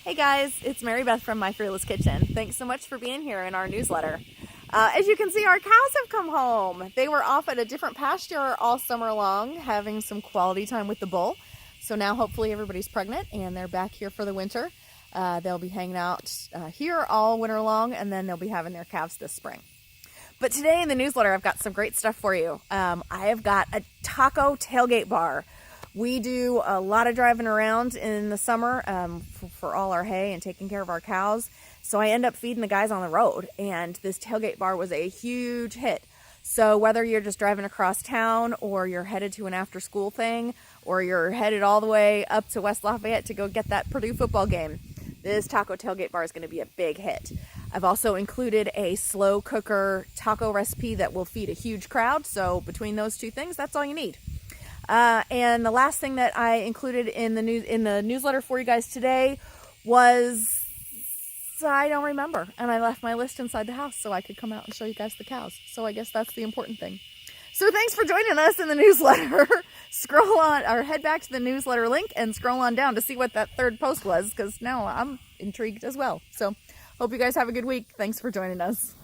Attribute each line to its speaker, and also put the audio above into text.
Speaker 1: Hey guys, it's Mary Beth from My Fearless Kitchen. Thanks so much for being here in our newsletter. As you can see, our cows have come home. They were off at a different pasture all summer long, having some quality time with the bull. So now hopefully everybody's pregnant and they're back here for the winter. They'll be hanging out here all winter long, and then they'll be having their calves this spring. But today in the newsletter, I've got some great stuff for you. I have got a taco tailgate bar. We do a lot of driving around in the summer for all our hay and taking care of our cows. So I end up feeding the guys on the road, and this tailgate bar was a huge hit. So whether you're just driving across town, or you're headed to an after school thing, or you're headed all the way up to West Lafayette to go get that Purdue football game, this taco tailgate bar is going to be a big hit. I've also included a slow cooker taco recipe that will feed a huge crowd. So between those two things, that's all you need. And the last thing that I included in the newsletter for you guys today was, I don't remember, and I left my list inside the house so I could come out and show you guys the cows. So I guess that's the important thing. So thanks for joining us in the newsletter. Scroll on, or head back to the newsletter link and scroll on down to see what that third post was, because now I'm intrigued as well. So hope you guys have a good week. Thanks for joining us.